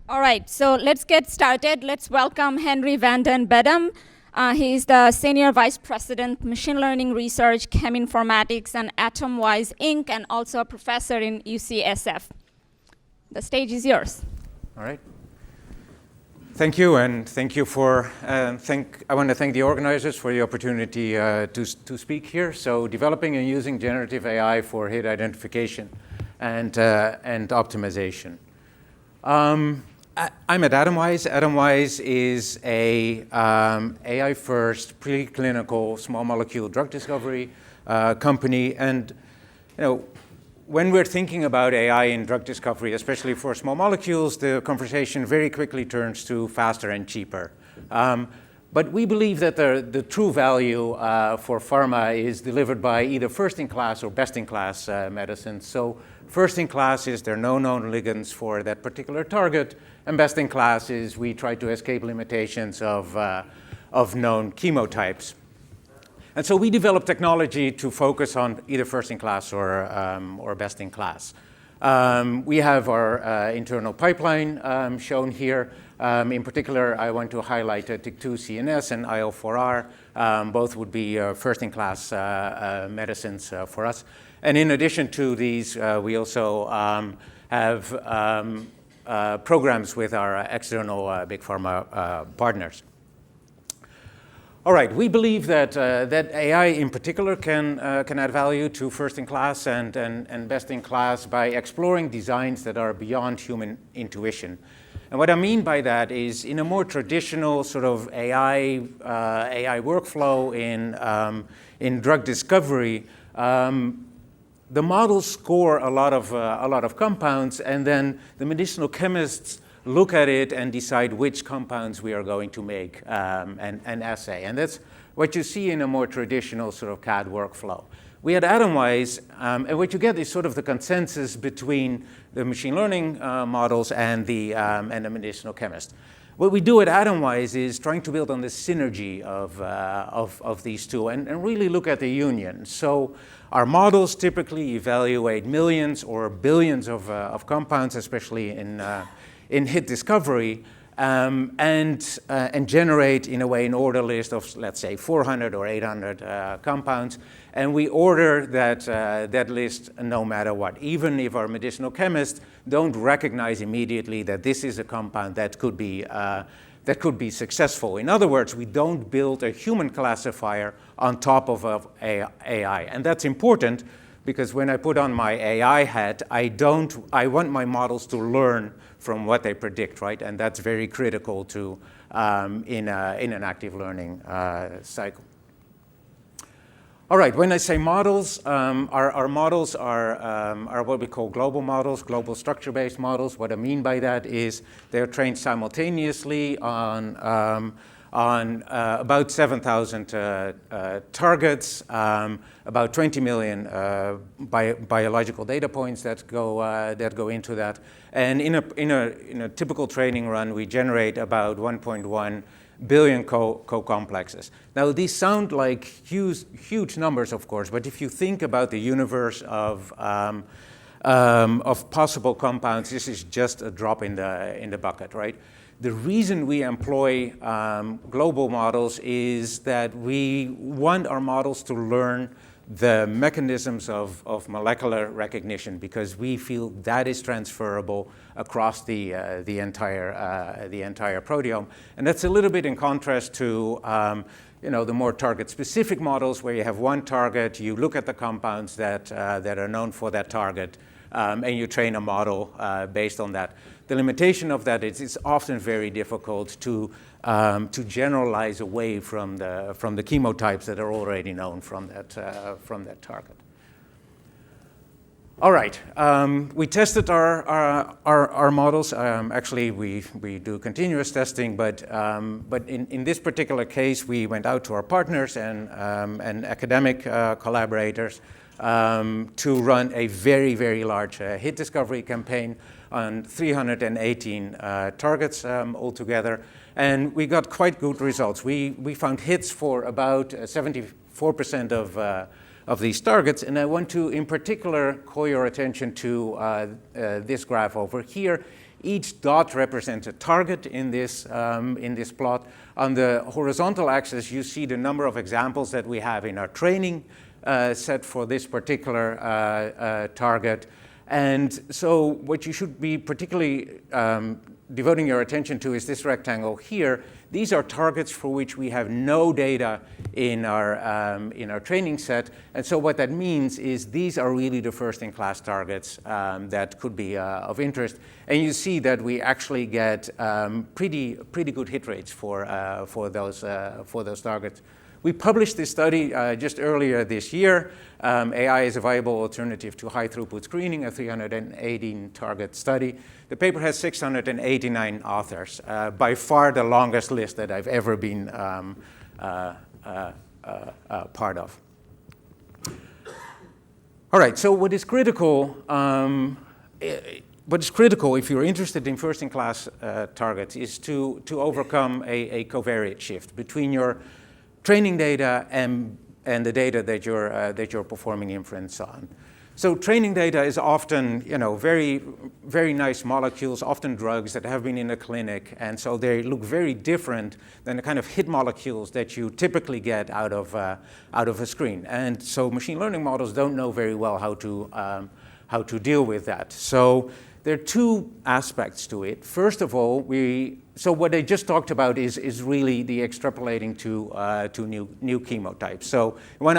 All right, so let's get started. Let's welcome Henry van den Bedem. He's the Senior Vice President, Machine Learning Research, Cheminformatics, and Atomwise Inc., and also a professor in UCSF. The stage is yours. All right. Thank you, and thank you for, I want to thank the organizers for the opportunity to speak here. So developing and using generative AI for hit identification and optimization. I'm at Atomwise. Atomwise is a AI-first preclinical small molecule drug discovery company, and when we're thinking about AI in drug discovery, especially for small molecules, the conversation very quickly turns to faster and cheaper. But we believe that the true value for pharma is delivered by either first-in-class or best-in-class medicines. So first-in-class is there are no known ligands for that particular target, and best-in-class is we try to escape limitations of known chemotypes. And so we developed technology to focus on either first-in-class or best-in-class. We have our internal pipeline shown here. In particular, I want to highlight TYK2 CNS and IL4R. Both would be first-in-class medicines for us. And in addition to these, we also have programs with our external big pharma partners. All right, we believe that AI in particular can add value to first-in-class and best-in-class by exploring designs that are beyond human intuition. And what I mean by that is in a more traditional sort of AI workflow in drug discovery, the models score a lot of compounds, and then the medicinal chemists look at it and decide which compounds we are going to make and assay. And that's what you see in a more traditional sort of CAD workflow. We at Atomwise, and what you get is sort of the consensus between the machine learning models and the medicinal chemist. What we do at Atomwise is trying to build on the synergy of these two and really look at the union. So our models typically evaluate millions or billions of compounds, especially in hit discovery, and generate, in a way, an order list of, let's say, 400 or 800 compounds. And we order that list no matter what, even if our medicinal chemists don't recognize immediately that this is a compound that could be successful. In other words, we don't build a human classifier on top of AI. And that's important because when I put on my AI hat, I want my models to learn from what they predict, right? And that's very critical to in an active learning cycle. All right, when I say models, our models are what we call global models, global structure-based models. What I mean by that is they're trained simultaneously on about 7,000 targets, about 20 million biological data points that go into that. And in a typical training run, we generate about 1.1 billion co-complexes. Now, these sound like huge numbers, of course, but if you think about the universe of possible compounds, this is just a drop in the bucket, right? The reason we employ global models is that we want our models to learn the mechanisms of molecular recognition because we feel that is transferable across the entire proteome. And that's a little bit in contrast to the more target-specific models where you have one target, you look at the compounds that are known for that target, and you train a model based on that. The limitation of that is it's often very difficult to generalize away from the chemotypes that are already known from that target. All right, we tested our models. Actually, we do continuous testing, but in this particular case, we went out to our partners and academic collaborators to run a very, very large hit discovery campaign on 318 targets altogether, and we got quite good results. We found hits for about 74% of these targets, and I want to, in particular, call your attention to this graph over here. Each dot represents a target in this plot. On the horizontal axis, you see the number of examples that we have in our training set for this particular target. And so what you should be particularly devoting your attention to is this rectangle here. These are targets for which we have no data in our training set. And so what that means is these are really the first-in-class targets that could be of interest. And you see that we actually get pretty good hit rates for those targets. We published this study just earlier this year. AI is a viable alternative to high-throughput screening, a 318 target study. The paper has 689 authors, by far the longest list that I've ever been part of. All right, so what is critical if you're interested in first-in-class targets is to overcome a covariate shift between your training data and the data that you're performing inference on. So training data is often, very, very nice molecules, often drugs that have been in the clinic, and so they look very different than the kind of hit molecules that you typically get out of a screen. And so machine learning models don't know very well how to deal with that. So there are two aspects to it. First of all, so what I just talked about is really the extrapolating to new chemotypes. So we want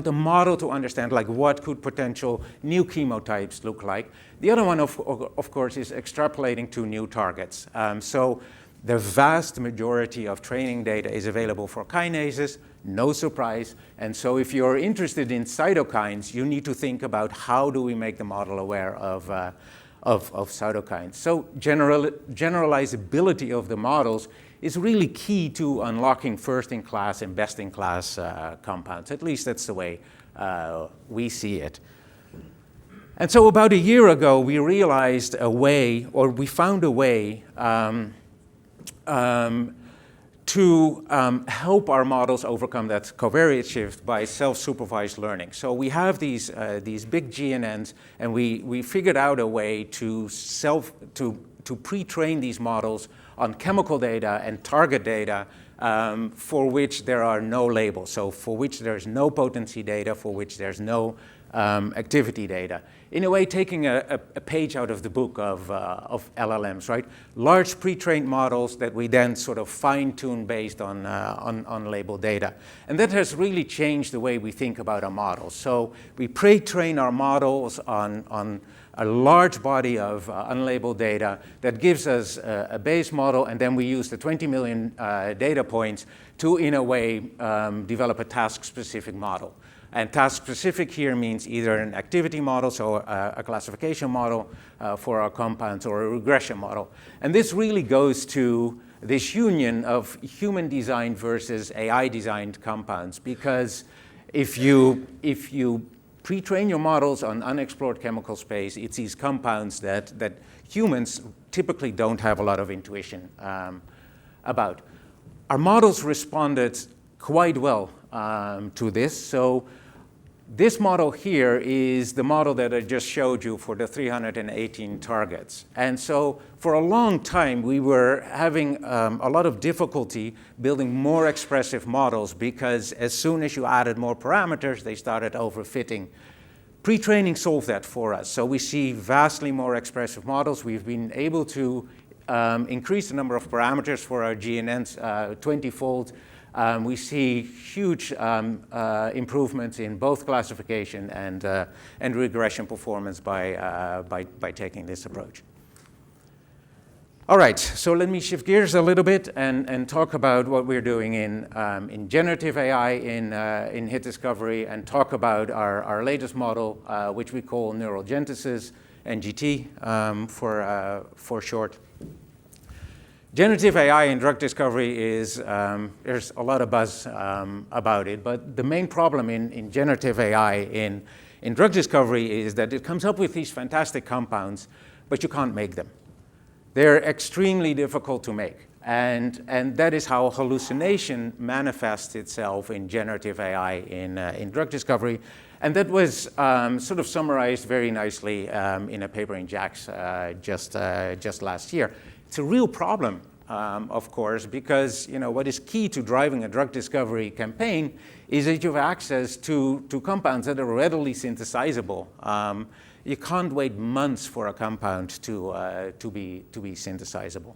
the model to understand like what could potential new chemotypes look like. The other one, of course, is extrapolating to new targets. So the vast majority of training data is available for kinases, no surprise. And so if you're interested in cytokines, you need to think about how do we make the model aware of cytokines. So generalizability of the models is really key to unlocking first-in-class and best-in-class compounds. At least that's the way we see it. And so about a year ago, we realized we found a way to help our models overcome that covariate shift by self-supervised learning. So we have these big GNNs, and we figured out a way to pre-train these models on chemical data and target data for which there are no labels. So for which there's no potency data, for which there's no activity data. In a way, taking a page out of the book of LLMs, right? Large pre-trained models that we then sort of fine-tune based on labeled data. And that has really changed the way we think about our models. So we pre-train our models on a large body of unlabeled data that gives us a base model, and then we use the 20 million data points to, in a way, develop a task-specific model. And task-specific here means either an activity model, so a classification model for our compounds, or a regression model. And this really goes to this union of human-designed versus AI-designed compounds, because if you pre-train your models on unexplored chemical space, it's these compounds that humans typically don't have a lot of intuition about. Our models responded quite well to this. So this model here is the model that I just showed you for the 318 targets. And so for a long time, we were having a lot of difficulty building more expressive models, because as soon as you added more parameters, they started overfitting. Pre-training solved that for us. So we see vastly more expressive models. We've been able to increase the number of parameters for our GNNs 20-fold. We see huge improvements in both classification and regression performance by taking this approach. All right, so let me shift gears a little bit and talk about what we're doing in generative AI in hit discovery, and talk about our latest model, which we call neural genesis, NGT for short. Generative AI in drug discovery is, there's a lot of buzz about it, but the main problem in generative AI in drug discovery is that it comes up with these fantastic compounds, but you can't make them. They're extremely difficult to make. And that is how hallucination manifests itself in generative AI in drug discovery. And that was sort of summarized very nicely in a paper in JACS just last year. It's a real problem, of course, because what is key to driving a drug discovery campaign is that you have access to compounds that are readily synthesizable. You can't wait months for a compound to be synthesizable.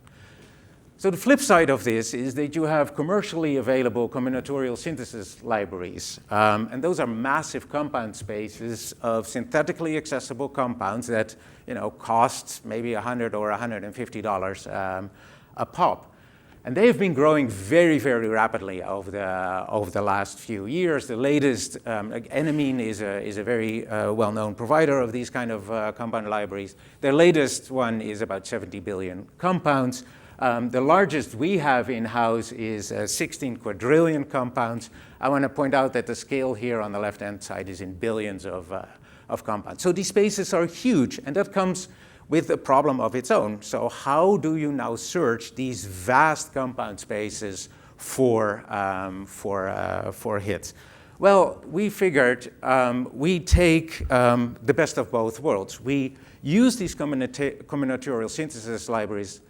So the flip side of this is that you have commercially available combinatorial synthesis libraries. And those are massive compound spaces of synthetically accessible compounds that cost maybe $100 or $150 a pop. And they have been growing very, very rapidly over the last few years. The latest, Enamine is a very well-known provider of these kind of compound libraries. Their latest one is about 70 billion compounds. The largest we have in-house is 16 quadrillion compounds. I want to point out that the scale here on the left-hand side is in billions of compounds. So these spaces are huge, and that comes with a problem of its own. So how do you now search these vast compound spaces for hits? Well, we figured we take the best of both worlds. We use these combinatorial synthesis libraries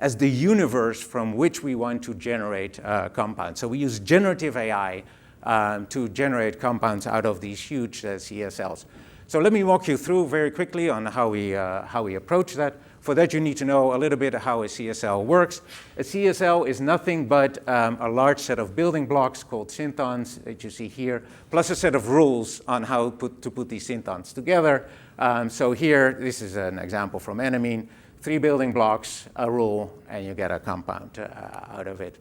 as the universe from which we want to generate compounds. So we use generative AI to generate compounds out of these huge CSLs. So let me walk you through very quickly on how we approach that. For that, you need to know a little bit how a CSL works. A CSL is nothing but a large set of building blocks called synthons that you see here, plus a set of rules on how to put these synthons together. So here, this is an example from Enamine. 3 building blocks, a rule, and you get a compound out of it.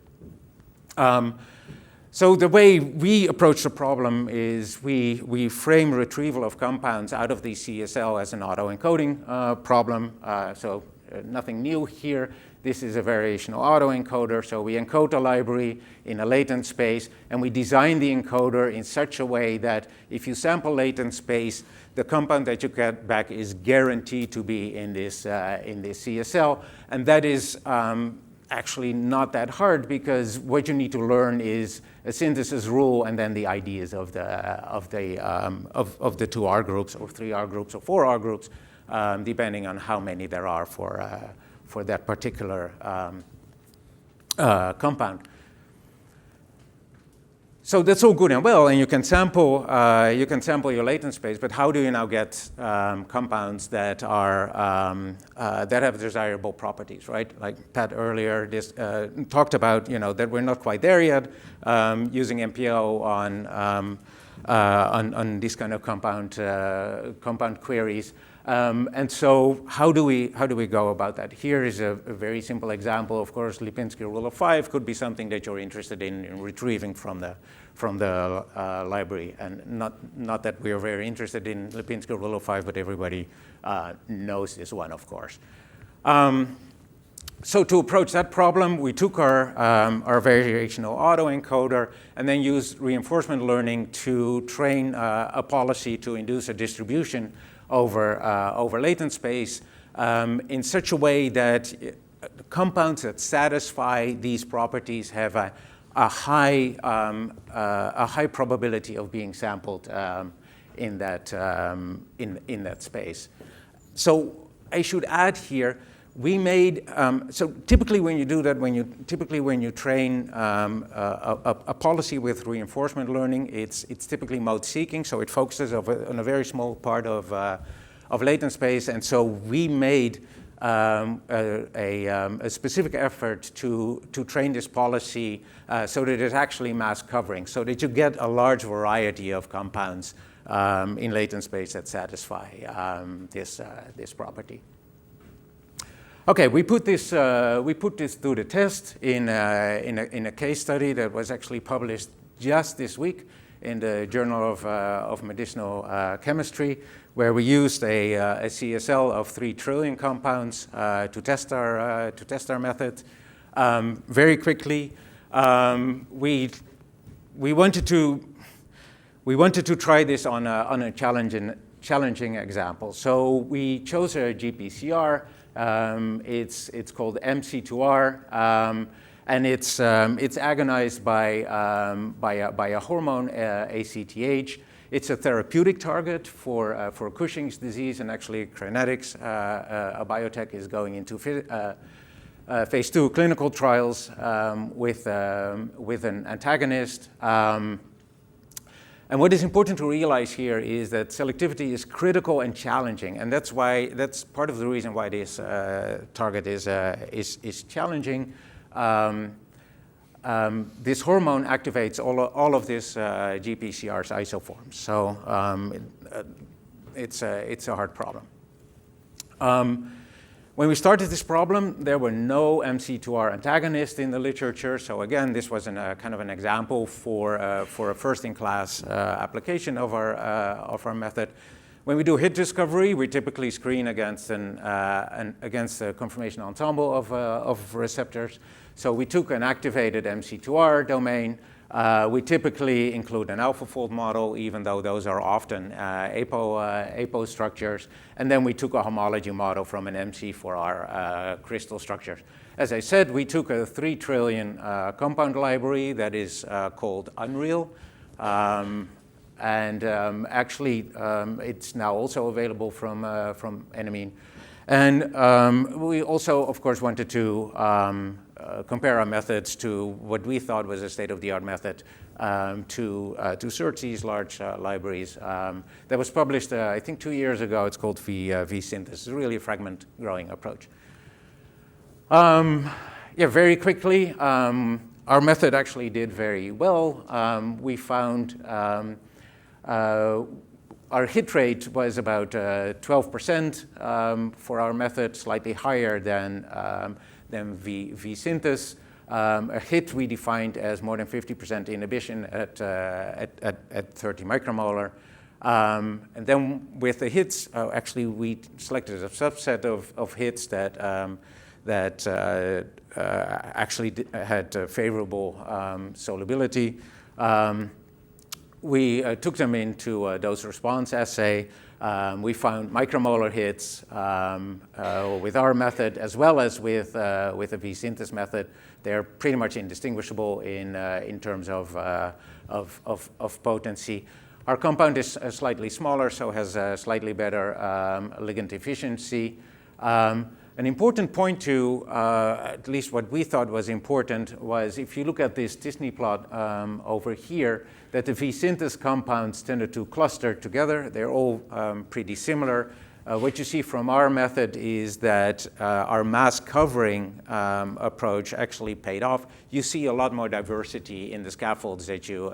So the way we approach the problem is we frame retrieval of compounds out of the CSL as an autoencoding problem. So nothing new here. This is a variational autoencoder. So we encode a library in a latent space, and we design the encoder in such a way that if you sample latent space, the compound that you get back is guaranteed to be in this CSL. And that is actually not that hard, because what you need to learn is a synthesis rule and then the IDs of the 2 R groups or 3 R groups or 4 R groups, depending on how many there are for that particular compound. So that's all good and well, and you can sample your latent space. But how do you now get compounds that have desirable properties, right? Like Pat earlier talked about, that we're not quite there yet, using MPO on these kind of compound queries. And so how do we go about that? Here is a very simple example. Of course, Lipinski rule of 5 could be something that you're interested in retrieving from the library, and not that we are very interested in Lipinski rule of 5, but everybody knows this one, of course. So to approach that problem, we took our variational autoencoder and then used reinforcement learning to train a policy to induce a distribution over latent space in such a way that compounds that satisfy these properties have a high probability of being sampled in that space. So I should add here, we made so typically when you do that, when you train a policy with reinforcement learning, it's typically mode seeking, so it focuses on a very small part of latent space, and so we made a specific effort to train this policy so that it's actually mass covering, so that you get a large variety of compounds in latent space that satisfy this property. Okay, we put this through the test in a case study that was actually published just this week in the Journal of Medicinal Chemistry, where we used a CSL of 3 trillion compounds to test our method. Very quickly, we wanted to try this on a challenging example. So we chose a GPCR. It's called MC2R, and it's agonized by a hormone, ACTH. It's a therapeutic target for Cushing's disease, and actually Crinetics, a biotech, is going into phase 2 clinical trials with an antagonist. And what is important to realize here is that selectivity is critical and challenging, and that's part of the reason why this target is challenging. This hormone activates all of this GPCR's isoforms, so it's a hard problem. When we started this problem, there were no MC2R antagonists in the literature. So again, this was kind of an example for a first-in-class application of our method. When we do hit discovery, we typically screen against against a conformation ensemble of receptors. So we took an activated MC2R domain. We typically include an AlphaFold model, even though those are often apo structures. And then we took a homology model from an MC for our crystal structures. As I said, we took a 3 trillion compound library that is called Unreal. Actually, it's now also available from Enamine. And we also, of course, wanted to compare our methods to what we thought was a state-of-the-art method to search these large libraries. That was published, I think, 2 years ago. It's called vSynthesis. It's really a fragment growing approach. Very quickly, our method actually did very well. We found our hit rate was about 12% for our method, slightly higher than vSynthesis. A hit we defined as more than 50% inhibition at 30 micromolar. And then with the hits, actually we selected a subset of hits that actually had favorable solubility. We took them into a dose response assay. We found micromolar hits with our method as well as with a vSynthesis method. They're pretty much indistinguishable in terms of potency. Our compound is slightly smaller, so has a slightly better ligand efficiency. An important point to, at least what we thought was important, was if you look at this Disney plot over here, that the vSynthesis compounds tended to cluster together. They're all pretty similar. What you see from our method is that our mass covering approach actually paid off. You see a lot more diversity in the scaffolds that you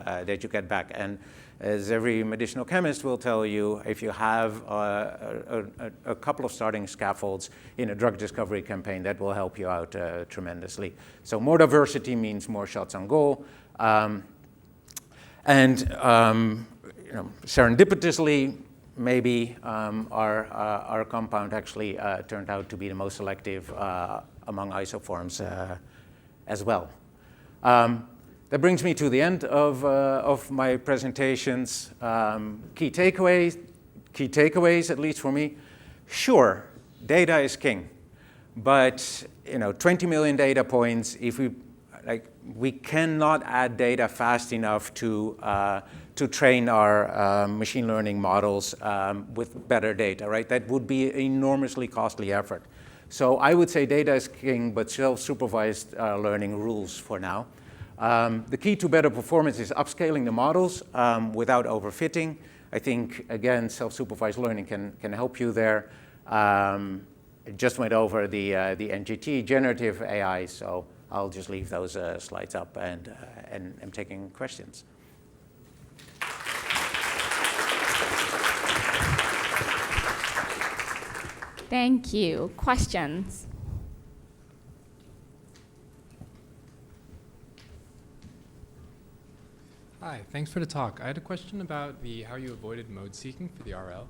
get back. And as every medicinal chemist will tell you, if you have a couple of starting scaffolds in a drug discovery campaign, that will help you out tremendously. So more diversity means more shots on goal. Serendipitously, maybe our compound actually turned out to be the most selective among isoforms as well. That brings me to the end of my presentations. Key takeaways, at least for me. Sure, data is king, but 20 million data points. If we cannot add data fast enough to train our machine learning models with better data, right? That would be an enormously costly effort. So I would say data is king, but self-supervised learning rules for now. The key to better performance is upscaling the models without overfitting. I think, again, self-supervised learning can help you there. Just went over the NGT, generative AI, so I'll just leave those slides up and I'm taking questions. Thank you. Questions? Hi, thanks for the talk. I had a question about how you avoided mode seeking for the RL.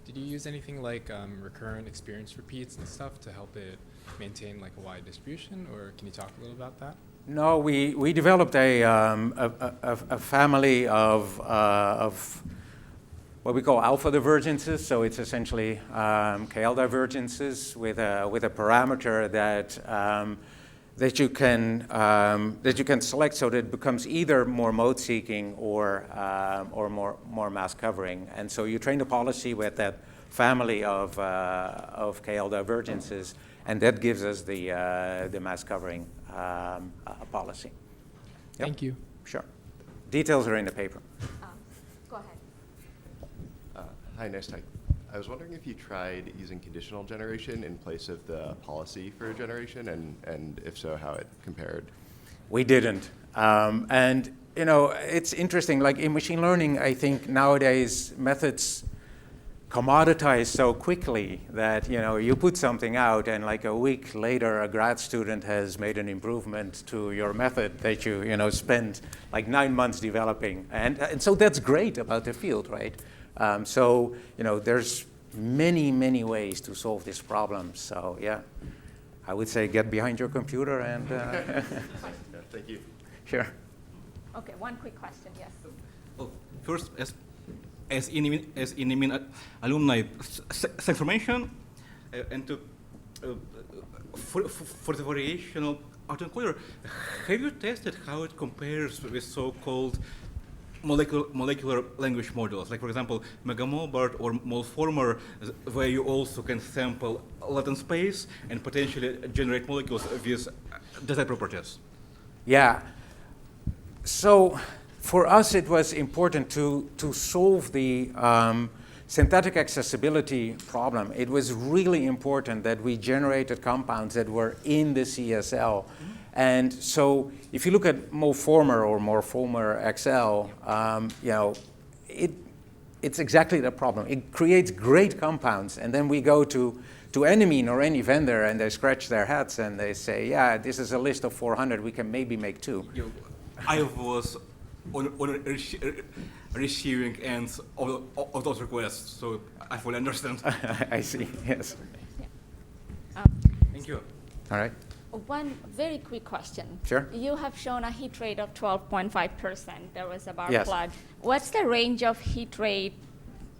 Did you use anything like recurrent experience repeats and stuff to help it maintain like a wide distribution, or can you talk a little about that? No, we developed a family of what we call alpha divergences. So it's essentially KL divergences with a parameter that you can select so that it becomes either more mode seeking or more mask covering. And so you train the policy with that family of KL divergences, and that gives us the mask covering policy. Yep. Thank you. Sure. Details are in the paper. Go ahead. Hi, nice talk. I was wondering if you tried using conditional generation in place of the policy for generation, and if so, how it compared. We didn't. And you know, it's interesting, like in machine learning, I think nowadays methods commoditize so quickly that, you know, you put something out and like a week later a grad student has made an improvement to your method that you know, spend like 9 months developing. And so that's great about the field, right? So, you know, there's many ways to solve this problem. So yeah, I would say get behind your computer and... Yeah, thank you. Sure. Okay, one quick question, yes. Well, first, as in alumni, thanks for mention, and for the variational autoencoder, have you tested how it compares with so-called molecular language models, like for example, MegaMolBART or Molformer, where you also can sample latent space and potentially generate molecules with desired properties? Yeah. So for us, it was important to solve the synthetic accessibility problem. It was really important that we generated compounds that were in the CSL. Mm-hmm. And so if you look at Molformer or Molformer XL, you know, it's exactly the problem. It creates great compounds, and then we go to Enamine or any vendor, and they scratch their heads and they say, yeah, this is a list of 400, we can maybe make 2. I was on receiving ends of those requests, so I fully understand. I see, yes. Yeah. Thank you. All right. One very quick question. Sure. You have shown a hit rate of 12.5%. There was a bar Yes. plot. What's the range of hit rate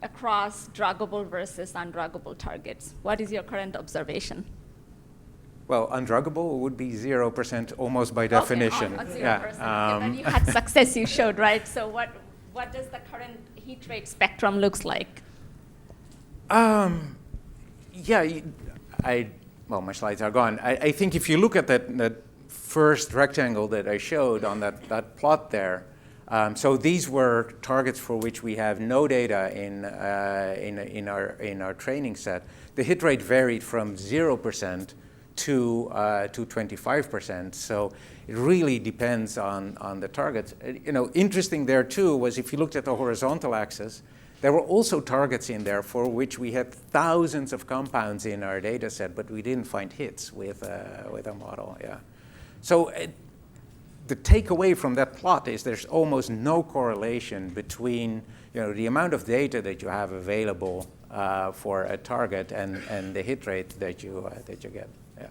across druggable versus undruggable targets? What is your current observation? Well, undruggable would be 0% almost by definition. Okay, 0%. Yeah. And then you had success, you showed, right? So what does the current hit rate spectrum looks like? Yeah, well, my slides are gone. I think if you look at that first rectangle that I showed on that plot there, so these were targets for which we have no data in our training set. The hit rate varied from 0% to 25%. So it really depends on the targets. You know, interesting there too was if you looked at the horizontal axis, there were also targets in there for which we had thousands of compounds in our data set, but we didn't find hits with a model. Yeah. So the takeaway from that plot is there's almost no correlation between, you know, the amount of data that you have available for a target and the hit rate that you get. Yeah.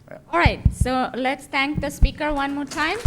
Yeah. All right, so let's thank the speaker one more time.